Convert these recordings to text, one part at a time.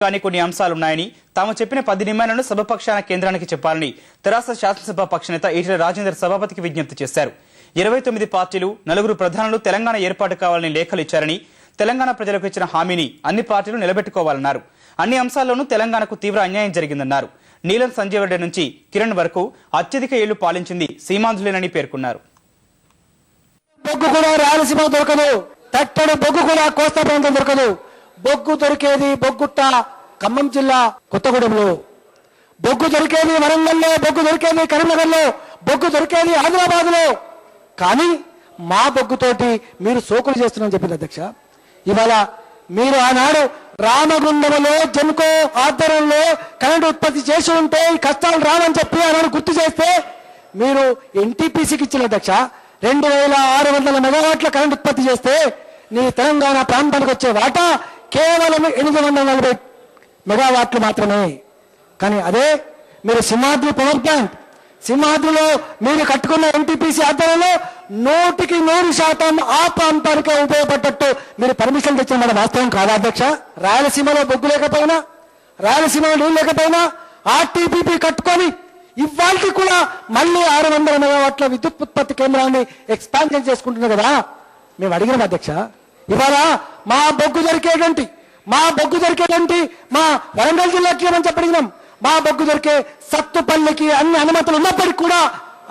కానీ కొన్ని అంశాలున్నాయని తాము చెప్పిన 10 డిమాండ్లను సభపక్షాన కేంద్రానికి చెప్పాలని తెరాస శాసనసభ పక్షనేత ఈటెల రాజేందర్ సభాపతికి విజ్ఞప్తి చేశారు. 29 పార్టీలు 4 ప్రధానులు తెలంగాణ ఏర్పాటు కావాలని లేఖలు ఇచ్చారని, తెలంగాణ ప్రజలకు ఇచ్చిన హామీని అన్ని పార్టీలు నిలబెట్టుకోవాలన్నారు. అన్ని అంశాల్లోనూ తెలంగాణకు తీవ్ర అన్యాయం జరిగిందన్నారు. నీలం సంజీవ్ రెడ్డి నుంచి కిరణ్ వరకు అత్యధిక ఏళ్లు పాలించింది సీమాంధ్రులేనని పేర్కొన్నారు. బొగ్గు కూడా రాయలసీమ దొరకదు, తట్టడు బొగ్గు కూడా కోస్తా ప్రాంతం దొరకదు. బొగ్గు దొరికేది బొగ్గుట్ట ఖమ్మం జిల్లా కొత్తగూడెంలో, బొగ్గు దొరికేది వరంగల్లో, బొగ్గు దొరికేది కరీంనగర్లో, బొగ్గు దొరికేది హైదరాబాద్ లో. కానీ మా బొగ్గుతోటి మీరు సోకులు చేస్తున్నారని చెప్పింది అధ్యక్ష. ఇవాళ మీరు ఆనాడు రామగుండంలో జెన్కో ఆధ్వర్యంలో కరెంటు ఉత్పత్తి చేసి ఉంటే ఈ కష్టాలు రావని చెప్పి ఆనాడు గుర్తు చేస్తే మీరు ఎన్టీపీసీకి ఇచ్చిన అధ్యక్ష 2600 మెగావాట్ల కరెంట్ ఉత్పత్తి చేస్తే నీ తెలంగాణ ప్రాంతానికి వచ్చే వాటా కేవలం 840 మెగావాట్లు మాత్రమే. కానీ అదే మీరు సింహాద్రి పవర్ ప్లాంట్, సింహాద్రిలో మీరు కట్టుకున్న ఎన్టీపీసీ ఆధ్వర్యంలో 100% ఆ ప్రాంతానికే ఉపయోగపడ్డట్టు మీరు పర్మిషన్ తెచ్చిన మన వాస్తవం కాదా అధ్యక్ష? రాయలసీమలో బొగ్గు లేకపోయినా, రాయలసీమలో నీళ్ళు లేకపోయినా ఆర్టీపీపీ కట్టుకొని ఇవాళకి కూడా మళ్ళీ 600 మెగావాట్ల విద్యుత్ ఉత్పత్తి కేంద్రాన్ని ఎక్స్పాన్షన్ చేసుకుంటున్నారు కదా. మేము అడిగినాం అధ్యక్ష, ఇవాళ మా బొగ్గు దొరికేటువంటి మా వరంగల్ జిల్లాకి ఏమని చెప్పడిగినాం, మా బొగ్గు దొరికే సత్తుపల్లికి అన్ని అనుమతులు ఉన్నప్పటికీ కూడా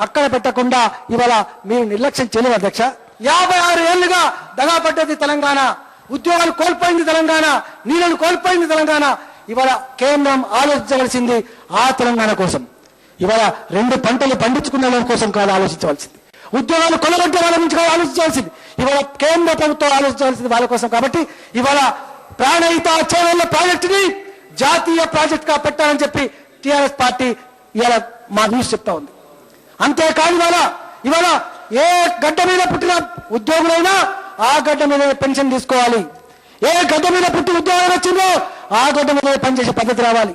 అక్కడ పెట్టకుండా ఇవాళ మీరు నిర్లక్ష్యం చేయలేదు అధ్యక్ష. 56 ఏళ్లుగా దగాపడ్డది తెలంగాణ, ఉద్యోగాలు కోల్పోయింది తెలంగాణ, నీళ్లను కోల్పోయింది తెలంగాణ. ఇవాళ కేంద్రం ఆలోచించవలసింది ఆ తెలంగాణ కోసం. ఇవాళ 2 పంటలు పండించుకున్న వాళ్ళ కోసం కాదు ఆలోచించవలసింది, ఉద్యోగాలు కొనగొట్టే వాళ్ళ నుంచి కాదు ఆలోచించవలసింది. ఇవాళ కేంద్ర ప్రభుత్వం ఆలోచించవలసింది వాళ్ళ కోసం. కాబట్టి ఇవాళ ప్రాణహిత చేవెళ్ల ప్రాజెక్టుని జాతీయ ప్రాజెక్ట్ గా పెట్టాలని చెప్పి టిఆర్ఎస్ పార్టీ ఇవాళ మా న్యూస్ చెప్తా ఉంది. అంతేకాదు ఇవాళ ఏ గడ్డ మీద పుట్టిన ఉద్యోగులైనా ఆ గడ్డ మీద పెన్షన్ తీసుకోవాలి, ఏ గడ్డ మీద పుట్టి ఉద్యోగాలు వచ్చిందో ఆ గడ్డ మీద పనిచేసే పద్ధతి రావాలి.